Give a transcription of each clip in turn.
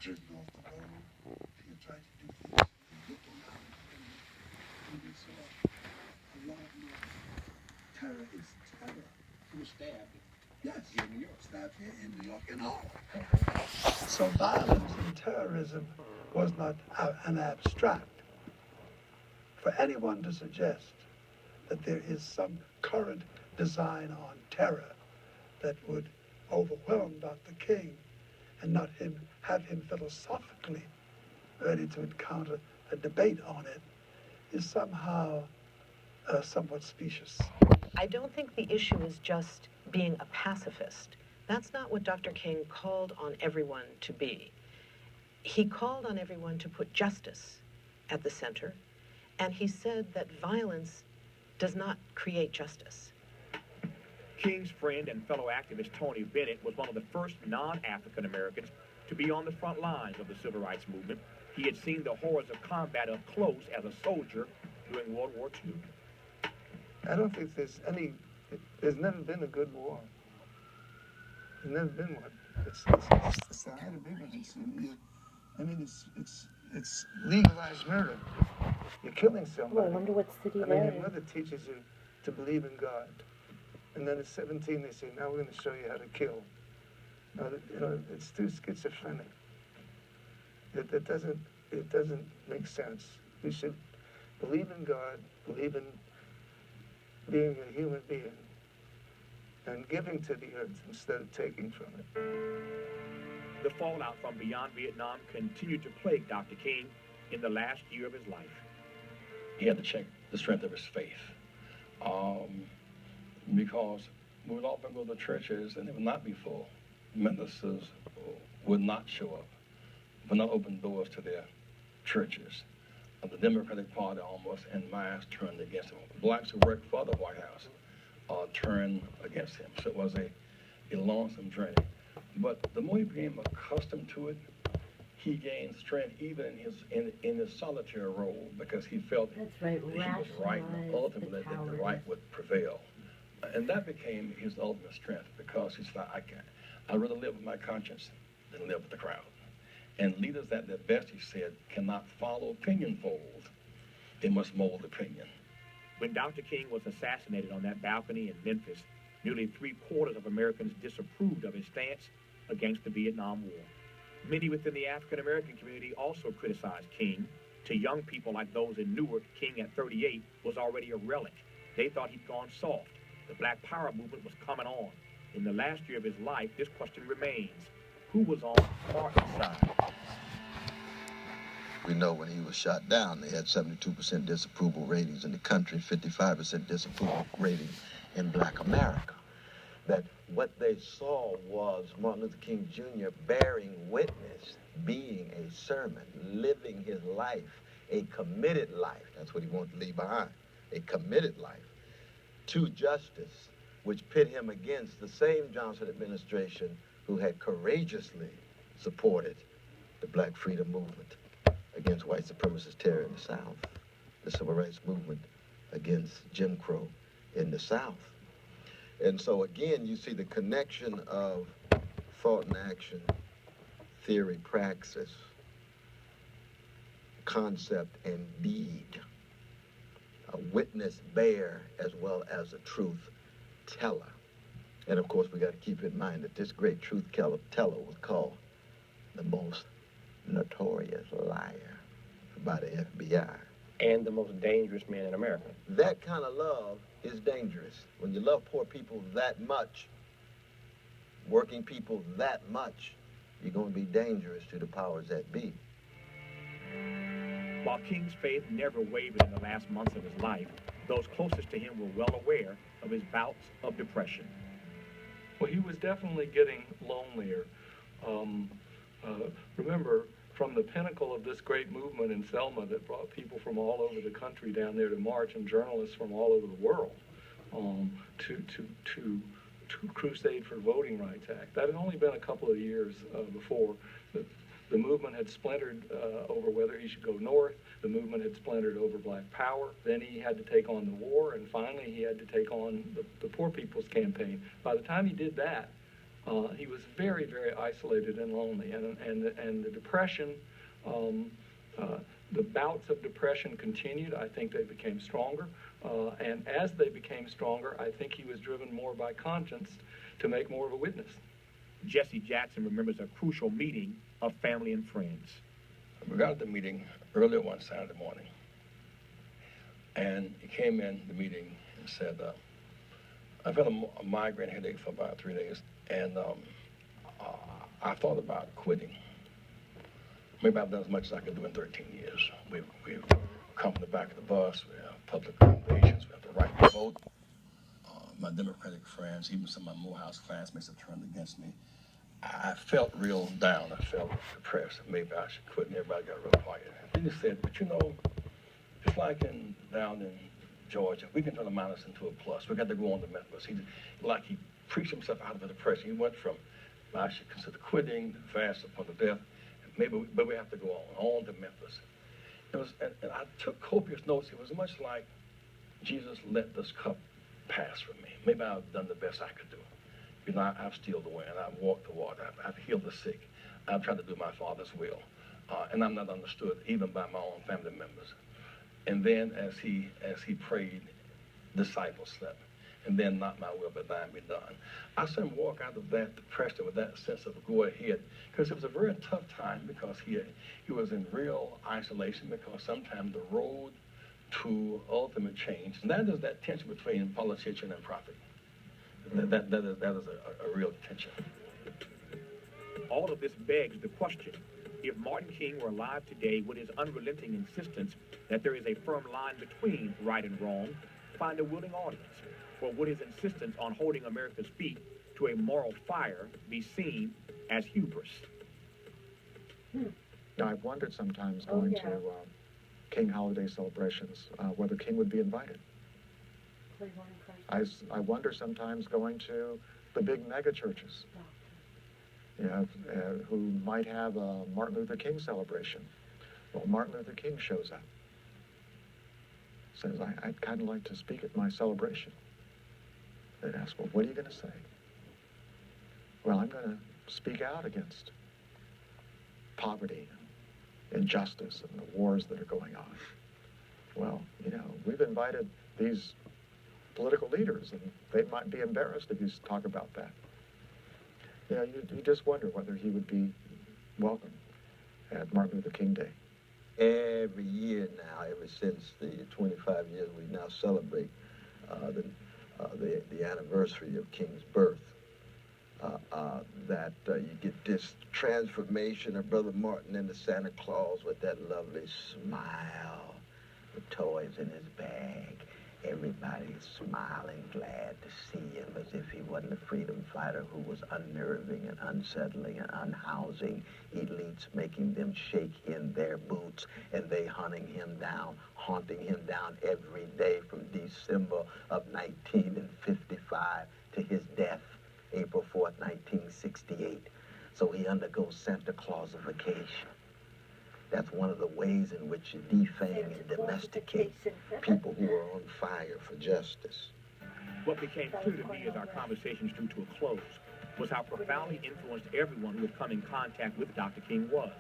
driven off the road. People tried to do things. They looked around and they saw a lot more. Terror is terror. He was stabbed. Yes. Here in New York. Stabbed here in New York and all. So violence and terrorism was not an abstract. For anyone to suggest that there is some current design on terror that would overwhelm Dr. King and not have him philosophically ready to encounter a debate on it is somehow somewhat specious. I don't think the issue is just being a pacifist. That's not what Dr. King called on everyone to be. He called on everyone to put justice at the center, and he said that violence does not create justice. King's friend and fellow activist Tony Bennett was one of the first non-African Americans to be on the front lines of the civil rights movement. He had seen the horrors of combat up close as a soldier during World War II. I don't think there's never been a good war. There's never been one. It's the height of ignorance. I mean, it's legalized murder. You're killing somebody. Well, I wonder what city I mean, your mother teaches you to believe in God. And then at 17, they say, now we're going to show you how to kill. Now, you know, it's too schizophrenic. It doesn't make sense. We should believe in God, believe in being a human being, and giving to the earth instead of taking from it. The fallout from beyond Vietnam continued to plague Dr. King in the last year of his life. He had to check the strength of his faith. Because we would often go to churches and they would not be full. Ministers would not show up, would not open doors to their churches. The Democratic Party almost en masse turned against him. Blacks who worked for the White House turned against him. So it was a lonesome journey. But the more he became accustomed to it, he gained strength even in his solitary role because he felt that he was right and ultimately that the right would prevail. And that became his ultimate strength because he said, I'd rather live with my conscience than live with the crowd. And leaders at their best, he said, cannot follow opinion polls. They must mold opinion. When Dr. King was assassinated on that balcony in Memphis, nearly 3/4 of Americans disapproved of his stance against the Vietnam War. Many within the African-American community also criticized King. To young people like those in Newark, King at 38 was already a relic. They thought he'd gone soft. The Black Power movement was coming on. In the last year of his life, this question remains. Who was on Martin's side? We know when he was shot down, they had 72% disapproval ratings in the country, 55% disapproval rating in Black America. That what they saw was Martin Luther King Jr. bearing witness, being a servant, living his life, a committed life. That's what he wanted to leave behind, a committed life to justice, which pit him against the same Johnson administration who had courageously supported the Black freedom movement against white supremacist terror in the South, the civil rights movement against Jim Crow in the South. And so again, you see the connection of thought and action, theory, praxis, concept, and deed. A witness bearer as well as a truth teller. And of course, we got to keep in mind that this great truth teller was called the most notorious liar by the FBI. And the most dangerous man in America. That kind of love is dangerous. When you love poor people that much, working people that much, you're going to be dangerous to the powers that be. While King's faith never wavered in the last months of his life, those closest to him were well aware of his bouts of depression. Well, he was definitely getting lonelier. Remember, from the pinnacle of this great movement in Selma that brought people from all over the country down there to march, and journalists from all over the world to crusade for the Voting Rights Act. That had only been a couple of years before. The movement had splintered over whether he should go north. The movement had splintered over Black Power. Then he had to take on the war, and finally he had to take on the Poor People's Campaign. By the time he did that, He was very, very isolated and lonely, and the depression, the bouts of depression continued. I think they became stronger, and as they became stronger, I think he was driven more by conscience to make more of a witness. Jesse Jackson remembers a crucial meeting of family and friends. We got at the meeting early one Saturday morning, and he came in the meeting and said, I've had a migraine headache for about 3 days, and I thought about quitting. Maybe I've done as much as I could do in 13 years. We've come from the back of the bus, we have public accommodations, we have the right to vote. My Democratic friends, even some of my Morehouse classmates have turned against me. I felt real down. I felt depressed. Maybe I should quit, and everybody got real quiet. And then he said, but you know, just like down in Georgia, we can turn a minus into a plus. We got to go on to Memphis. He preached himself out of the depression. He went from, I should consider quitting, fast upon the death, but we have to go on to Memphis. And I took copious notes. It was much like Jesus let this cup pass from me. Maybe I've done the best I could do. You know, I've stilled the wind, I've walked the water, I've healed the sick, I've tried to do my Father's will, and I'm not understood even by my own family members. And then as he prayed, disciples slept, and then not my will but thine be done. I saw him walk out of that depression with that sense of go ahead, because it was a very tough time, because he was in real isolation, because sometimes the road to ultimate change, and that is that tension between politician and prophet. That is a real tension. All of this begs the question, if Martin King were alive today, would his unrelenting insistence that there is a firm line between right and wrong find a willing audience? Or would his insistence on holding America's feet to a moral fire be seen as hubris? Now, I've wondered sometimes going to King holiday celebrations, whether King would be invited. I wonder sometimes going to the big mega churches, who might have a Martin Luther King celebration. Well, Martin Luther King shows up, says, I'd kind of like to speak at my celebration. They'd ask, well, what are you going to say? Well, I'm going to speak out against poverty and injustice and the wars that are going on. Well, we've invited these political leaders, and they might be embarrassed if you talk about that. You just wonder whether he would be welcome at Martin Luther King Day. Every year now, ever since the 25 years we now celebrate the anniversary of King's birth, that you get this transformation of Brother Martin into Santa Claus with that lovely smile, the toys in his bag. Everybody's smiling, glad to see him, as if he wasn't a freedom fighter who was unnerving and unsettling and unhousing elites, making them shake in their boots, and they haunting him down every day from December of 1955 to his death, April 4th, 1968. So he undergoes Santa Clausification. That's one of the ways in which you defang and domesticate people who are on fire for justice. What became clear to me as our conversations drew to a close was how profoundly influenced everyone who had come in contact with Dr. King was,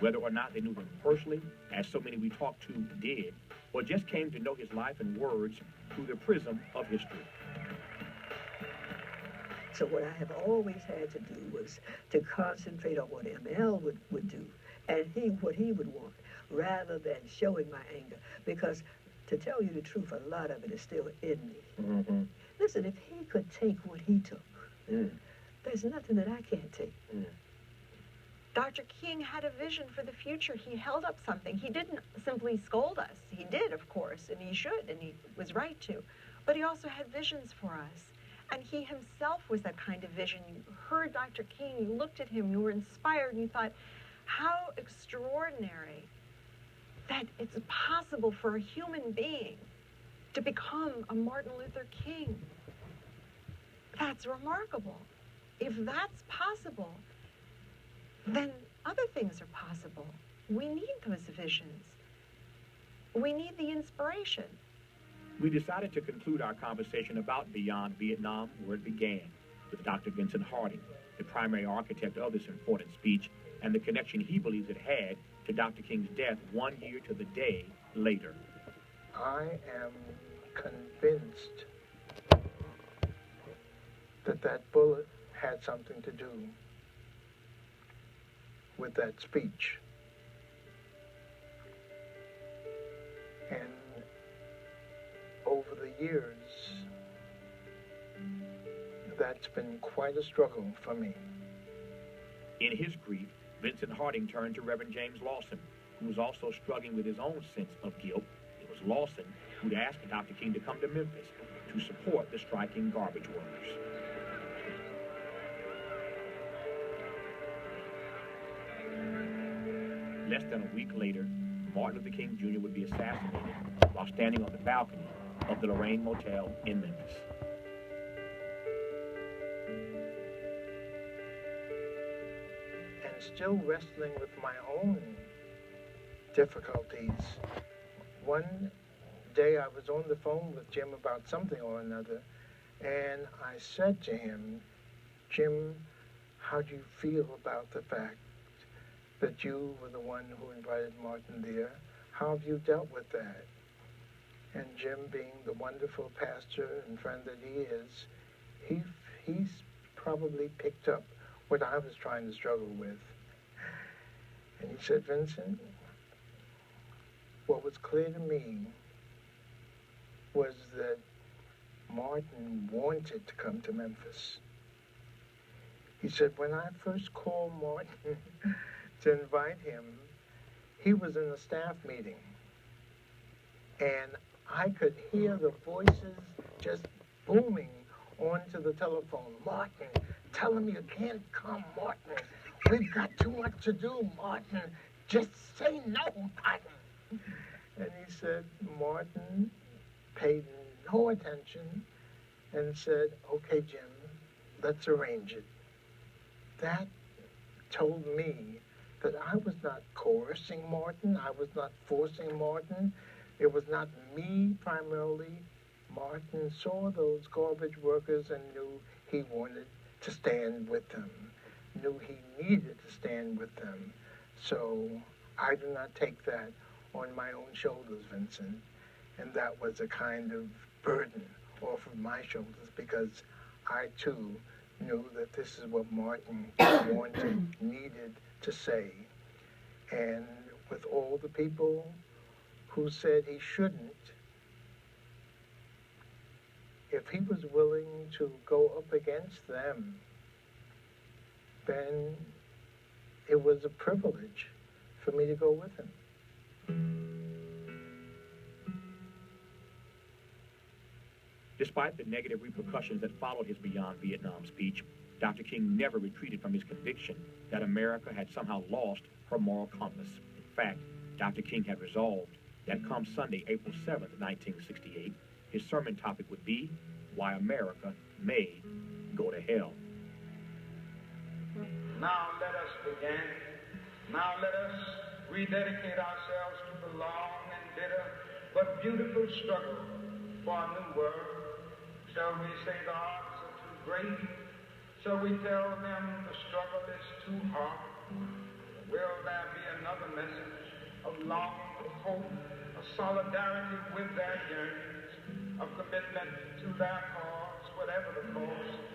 whether or not they knew him personally, as so many we talked to did, or just came to know his life and words through the prism of history. So what I have always had to do was to concentrate on what ML would do, and what he would want, rather than showing my anger. Because, to tell you the truth, a lot of it is still in me. Mm-hmm. Listen, if he could take what he took, there's nothing that I can't take. Dr. King had a vision for the future. He held up something. He didn't simply scold us. He did, of course, and he should, and he was right to. But he also had visions for us. And he himself was that kind of vision. You heard Dr. King, you looked at him, you were inspired, and you thought, how extraordinary that it's possible for a human being to become a Martin Luther King. That's remarkable. If that's possible, then other things are possible. We need those visions. We need the inspiration. We decided to conclude our conversation about Beyond Vietnam where it began, with Dr. Vincent Harding, the primary architect of this important speech, and the connection he believes it had to Dr. King's death 1 year to the day later. I am convinced that that bullet had something to do with that speech. And over the years, that's been quite a struggle for me. In his grief, Vincent Harding turned to Reverend James Lawson, who was also struggling with his own sense of guilt. It was Lawson who'd asked Dr. King to come to Memphis to support the striking garbage workers. Less than a week later, Martin Luther King Jr. would be assassinated while standing on the balcony of the Lorraine Motel in Memphis. And still wrestling with my own difficulties. One day I was on the phone with Jim about something or another, and I said to him, Jim, how do you feel about the fact that you were the one who invited Martin there? How have you dealt with that? And Jim, being the wonderful pastor and friend that he is, he's probably picked up what I was trying to struggle with. And he said, Vincent, what was clear to me was that Martin wanted to come to Memphis. He said, when I first called Martin to invite him, he was in a staff meeting. And I could hear the voices just booming onto the telephone. Martin, tell him you can't come, Martin. We've got too much to do, Martin. Just say no, Martin. And he said, Martin paid no attention and said, okay, Jim, let's arrange it. That told me that I was not coercing Martin. I was not forcing Martin. It was not me primarily. Martin saw those garbage workers and knew he wanted to stand with them, knew he needed to stand with them. So I do not take that on my own shoulders, Vincent. And that was a kind of burden off of my shoulders because I too knew that this is what Martin wanted, needed to say. And with all the people who said he shouldn't, if he was willing to go up against them, then it was a privilege for me to go with him. Despite the negative repercussions that followed his Beyond Vietnam speech, Dr. King never retreated from his conviction that America had somehow lost her moral compass. In fact, Dr. King had resolved that come Sunday, April 7th, 1968, his sermon topic would be Why America May Go to Hell. Now let us begin. Now let us rededicate ourselves to the long and bitter but beautiful struggle for a new world. Shall we say the odds are too great? Shall we tell them the struggle is too hard? Will there be another message of longing, of hope, of solidarity with their yearnings, of commitment to their cause, whatever the cause?